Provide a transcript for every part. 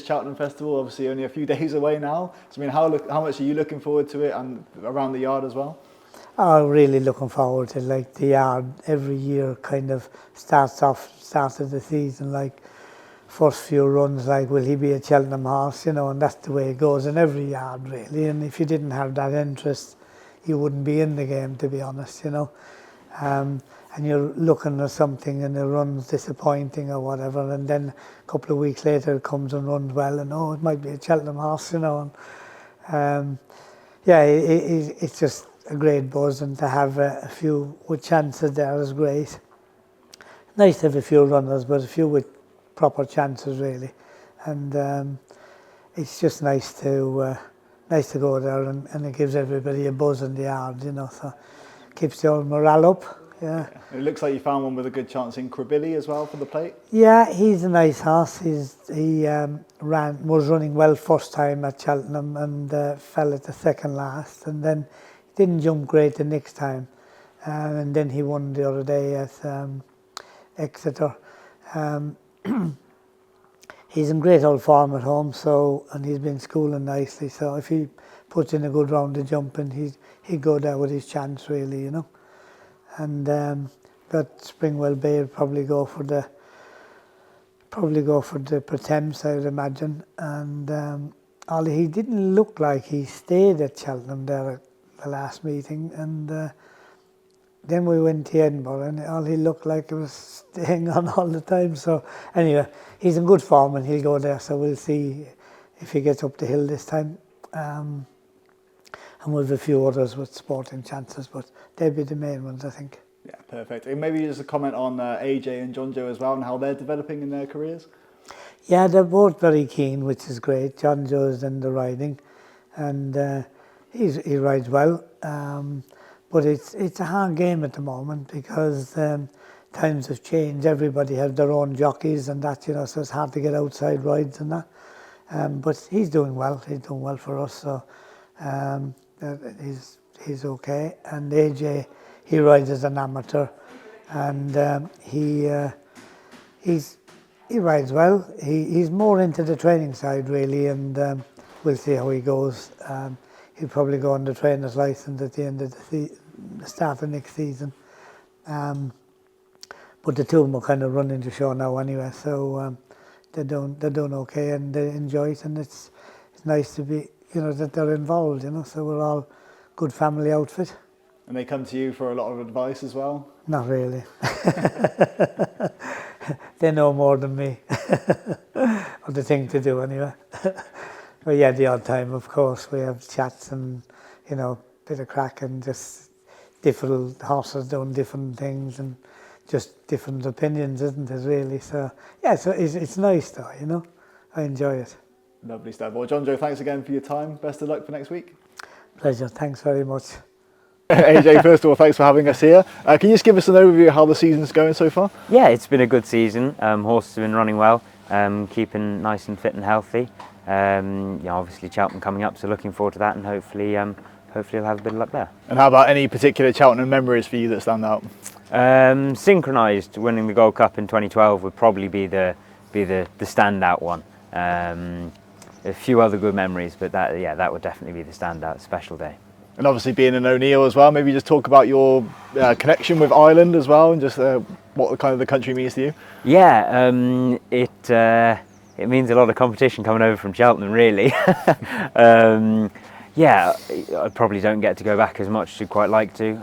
Cheltenham Festival, obviously only a few days away now. So I mean, how much are you looking forward to it and around the yard as well? Oh, really looking forward to like the yard every year. Kind of start of the season like first few runs like will he be a Cheltenham horse, and that's the way it goes in every yard really. And if you didn't have that interest, you wouldn't be in the game, to be honest. And you're looking at something and it runs disappointing or whatever, and then a couple of weeks later it comes and runs well, and it might be a Cheltenham horse, And it's just a great buzz, and to have a few with chances there is great. Nice to have a few runners, but a few with proper chances really, and it's just nice to go there, and it gives everybody a buzz in the yard, so keeps the old morale up. Yeah. It looks like you found one with a good chance in Krabilly as well for the plate. Yeah, he's a nice horse. He was running well first time at Cheltenham and fell at the second last, and then didn't jump great the next time, and then he won the other day at Exeter. He's in great old form at home, and he's been schooling nicely. So if he puts in a good round of jumping, he'd go there with his chance really, And that Springwell Bay will probably go for the Pretemps, I would imagine. And although he didn't look like he stayed at Cheltenham there at the last meeting, and then we went to Edinburgh, and all he looked like he was staying on all the time. So anyway, he's in good form and he'll go there. So we'll see if he gets up the hill this time. And we'll have a few others with sporting chances, but they'll be the main ones, I think. Yeah, perfect. And maybe just a comment on AJ and Jonjo as well, and how they're developing in their careers. Yeah, they're both very keen, which is great. Jonjo's in the riding, and he rides well. But it's a hard game at the moment because times have changed. Everybody has their own jockeys and that, so it's hard to get outside rides and that. But he's doing well. He's doing well for us. So. He's okay, and AJ, he rides as an amateur, and he rides well. He's more into the training side really, and we'll see how he goes. He'll probably go on the trainer's license at the end of the start of next season. But the two of them are kind of running the show now anyway, so they're doing okay and they enjoy it, and it's nice to be. That they're involved, so we're all good family outfit. And they come to you for a lot of advice as well? Not really. They know more than me. Or the thing to do anyway. But yeah, the odd time, of course, we have chats and, bit of crack and just different horses doing different things and just different opinions, isn't it, really? So, yeah, so it's nice though, I enjoy it. Lovely stuff. Well, Jonjo, thanks again for your time. Best of luck for next week. Pleasure. Thanks very much. AJ, first of all, thanks for having us here. Can you just give us an overview of how the season's going so far? Yeah, it's been a good season. Horses have been running well, keeping nice and fit and healthy. Obviously Cheltenham coming up, so looking forward to that, and hopefully you'll have a bit of luck there. And how about any particular Cheltenham memories for you that stand out? Synchronised winning the Gold Cup in 2012 would probably be the standout one. A few other good memories, but that would definitely be the standout special day. And obviously being an O'Neill as well, maybe just talk about your connection with Ireland as well, and just what kind of the country means to you. Yeah, it means a lot of competition coming over from Cheltenham, really. I probably don't get to go back as much as I'd quite like to.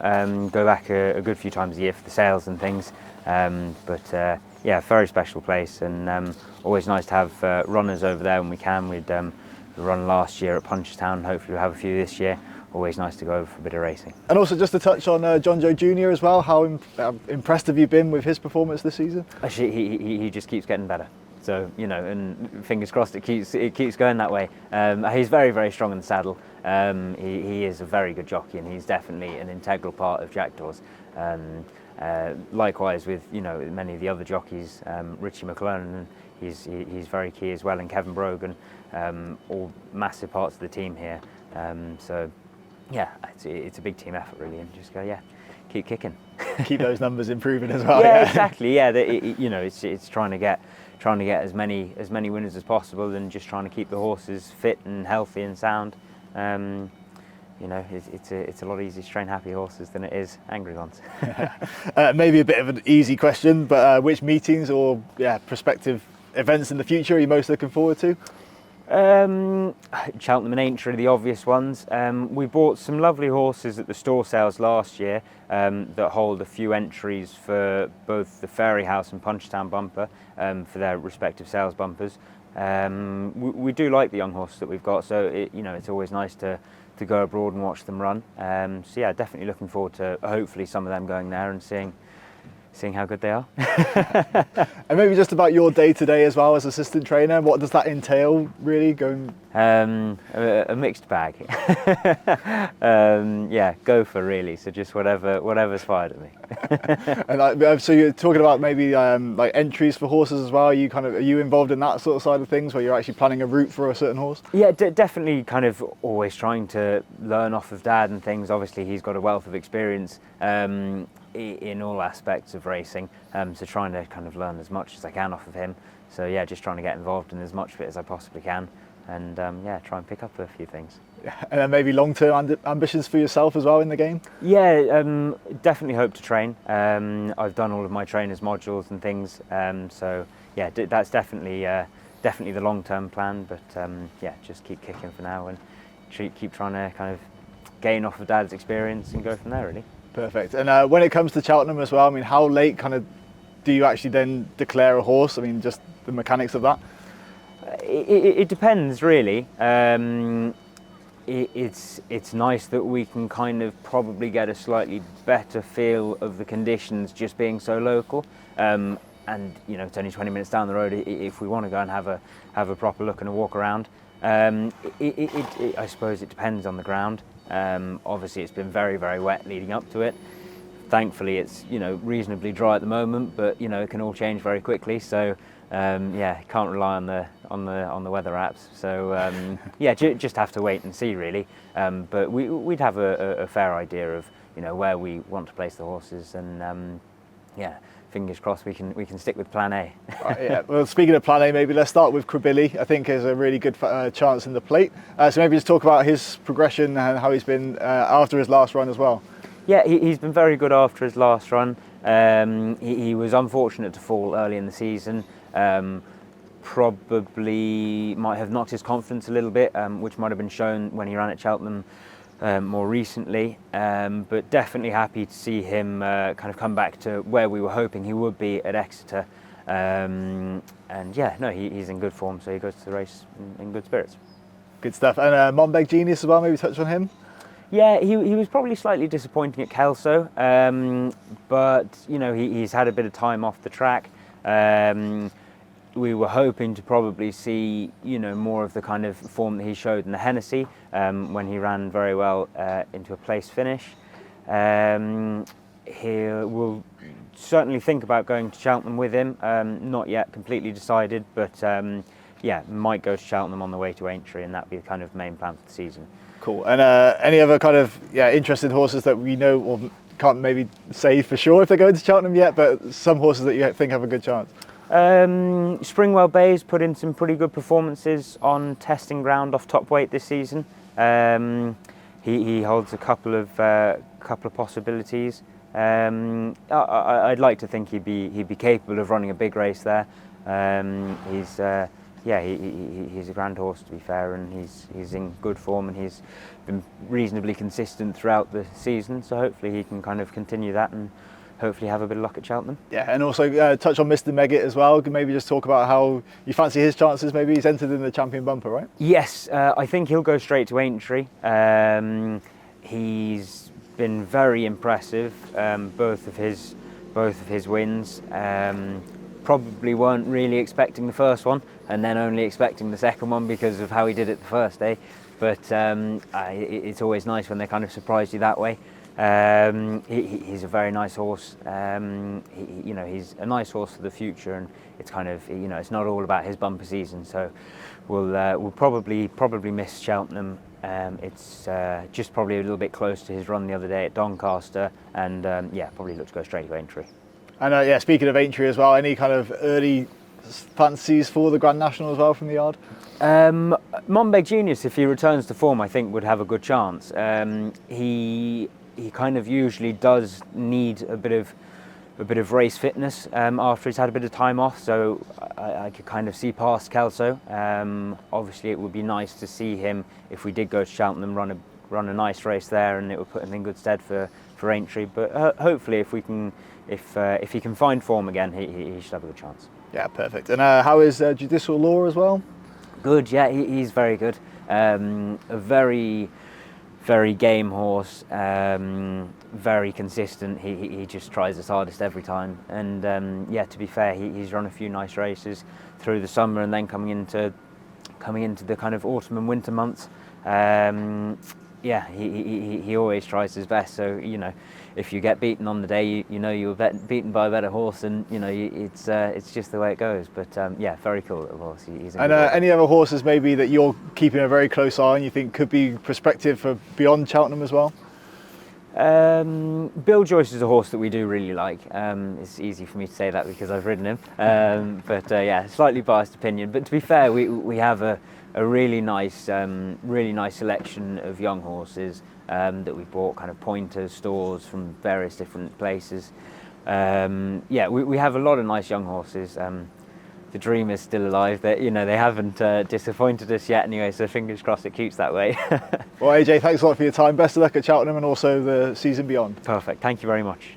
Go back a good few times a year for the sales and things, but very special place, and always nice to have runners over there when we can. We'd run last year at Punchestown, hopefully we'll have a few this year. Always nice to go over for a bit of racing. And also just to touch on Jonjo Jr. as well, how impressed have you been with his performance this season? Actually, he just keeps getting better. So, and fingers crossed it keeps going that way. He's very, very strong in the saddle. He is a very good jockey, and he's definitely an integral part of Jackdaws. Likewise with many of the other jockeys, Richie McLaren, he's very key as well, and Kevin Brogan, all massive parts of the team here. So yeah, it's a big team effort really, and just keep kicking. Keep those numbers improving as well. Yeah, exactly. Yeah, it's trying to get as many winners as possible, and just trying to keep the horses fit and healthy and sound. It's a lot easier to train happy horses than it is angry ones. Maybe a bit of an easy question, but which meetings or prospective events in the future are you most looking forward to? Cheltenham and Aintree are the obvious ones. We bought some lovely horses at the store sales last year that hold a few entries for both the Fairy House and Punchestown bumper for their respective sales bumpers. We do like the young horses that we've got, so it's always nice to go abroad and watch them run. So yeah, definitely looking forward to hopefully some of them going there and seeing how good they are. And maybe just about your day-to-day as well as assistant trainer, what does that entail really going? A mixed bag. Gopher really, so just whatever's fired at me. And so you're talking about maybe like entries for horses as well. Are you involved in that sort of side of things where you're actually planning a route for a certain horse? Yeah, definitely kind of always trying to learn off of Dad and things. Obviously he's got a wealth of experience in all aspects of racing, so trying to kind of learn as much as I can off of him. So yeah, just trying to get involved in as much of it as I possibly can, and try and pick up a few things. And then maybe long-term ambitions for yourself as well in the game? Yeah, definitely hope to train. I've done all of my trainers modules and things, so yeah, that's definitely the long-term plan, but just keep kicking for now and keep trying to kind of gain off of Dad's experience and go from there really. Perfect. And when it comes to Cheltenham as well, I mean, how late kind of do you actually then declare a horse? I mean, just the mechanics of that? It depends really. It's nice that we can kind of probably get a slightly better feel of the conditions just being so local. And it's only 20 minutes down the road if we want to go and have a proper look and a walk around. I suppose it depends on the ground. Obviously it's been very, very wet leading up to it. Thankfully it's reasonably dry at the moment, but it can all change very quickly, so can't rely on the weather apps, so just have to wait and see really, but we'd have a fair idea of where we want to place the horses, and fingers crossed we can stick with plan A. Well, speaking of plan A, maybe let's start with Krabilly. I think there's a really good chance in the plate. So maybe just talk about his progression and how he's been after his last run as well. Yeah, he's been very good after his last run. He was unfortunate to fall early in the season. Probably might have knocked his confidence a little bit, which might have been shown when he ran at Cheltenham more recently, but definitely happy to see him kind of come back to where we were hoping he would be at Exeter, he's in good form, so he goes to the race in good spirits. Good stuff. And Monbeg Genius as well, maybe touch on him? Yeah, he was probably slightly disappointing at Kelso, but he's had a bit of time off the track. We were hoping to probably see more of the kind of form that he showed in the Hennessy when he ran very well into a place finish. He will certainly think about going to Cheltenham with him. Not yet completely decided, but might go to Cheltenham on the way to Aintree, and that'd be the kind of main plan for the season. Cool. And any other kind of interested horses that we know or can't maybe say for sure if they're going to Cheltenham yet, but some horses that you think have a good chance? Springwell Bay's put in some pretty good performances on testing ground off top weight this season. He holds a couple of possibilities. I'd like to think he'd be capable of running a big race there. He's a grand horse, to be fair, and he's in good form, and he's been reasonably consistent throughout the season, so hopefully he can kind of continue that and hopefully have a bit of luck at Cheltenham. Yeah, and also touch on Mr. Megget as well. Maybe just talk about how you fancy his chances. Maybe he's entered in the champion bumper, right? Yes, I think he'll go straight to Aintree. He's been very impressive, both of his wins. Probably weren't really expecting the first one, and then only expecting the second one because of how he did it the first day. But it's always nice when they kind of surprise you that way. He's a very nice horse. He's a nice horse for the future, and it's kind of it's not all about his bumper season. So we'll probably miss Cheltenham It's just probably a little bit close to his run the other day at Doncaster, and yeah, probably looks to go straight to Aintree. And yeah, speaking of Aintree as well, any kind of early fancies for the Grand National as well from the yard? Monbeg Genius, if he returns to form, I think would have a good chance. He kind of usually does need a bit of race fitness after he's had a bit of time off, so I could kind of see past Kelso. Obviously, it would be nice to see him, if we did go to Cheltenham, run a nice race there, and it would put him in good stead for Aintree. But hopefully, if he can find form again, he should have a good chance. Yeah, perfect. And how is Judicial Law as well? Good, yeah, he's very good. A very game horse, very consistent. He just tries his hardest every time. And yeah, to be fair, he's run a few nice races through the summer, and then coming into the kind of autumn and winter months. Yeah, he always tries his best. So, you know, if you get beaten on the day, you know you were beaten by a better horse, and you know it's just the way it goes. But yeah, very cool little horse. He's and any other horses maybe that you're keeping a very close eye on, you think could be prospective for beyond Cheltenham as well? Bill Joyce is a horse that we do really like. It's easy for me to say that because I've ridden him. But yeah, slightly biased opinion. But to be fair, we have a really nice selection of young horses that we bought, kind of pointers, stores from various different places. Yeah, we have a lot of nice young horses. The dream is still alive. That, you know, they haven't disappointed us yet anyway, so fingers crossed it keeps that way. Well, AJ, thanks a lot for your time. Best of luck at Cheltenham and also the season beyond. Perfect. Thank you very much.